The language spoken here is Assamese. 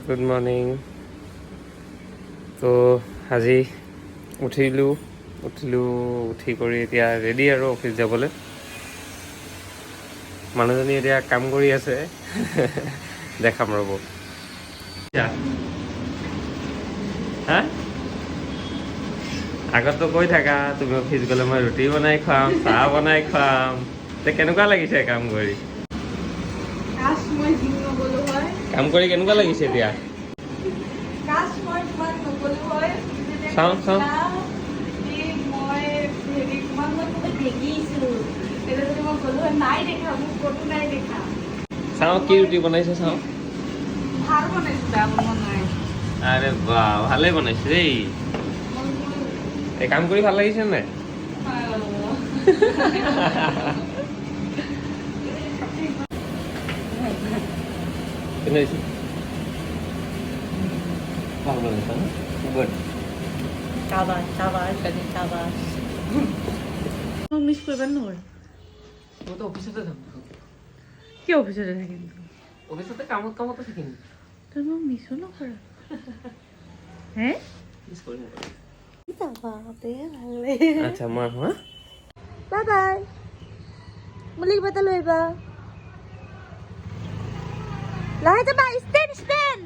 Good morning. তো আজি উঠিলোঁ উঠি কৰি এতিয়া ৰেডি আৰু অফিচ যাবলৈ। মানুহজনী এতিয়া কাম কৰি আছে দেখাম ৰ'ব। হা আগততো কৈ থাকা তুমি অফিচ গ'লে মই ৰুটি বনাই খুৱাম, চাহ বনাই খুৱাম। এতিয়া কেনেকুৱা লাগিছে কাম কৰি? কাম কৰি কেনেকুৱা লাগিছে এতিয়া? চাওঁ চাওঁ কি ৰুটি বনাইছে চাওঁ। আৰে বাহ, ভালেই বনাইছে দেই। এই কাম কৰি ভাল লাগিছে নাই? কেনেছে ভাল বনাইছে না? গুড। মিছ কৰিবা নহয়। মই তো অফিসতে থাকবো। কি অফিচতে থাকিম? অফিসতে কামতে থাকিম। তই মোক মিছো নকৰা। হে? মিছ কৰিম। ভালে। আচ্ছা মই হা? Bye bye. মুলি কিবা এটা লৈ আহিবা। লাহে যাবা, ষ্টেন।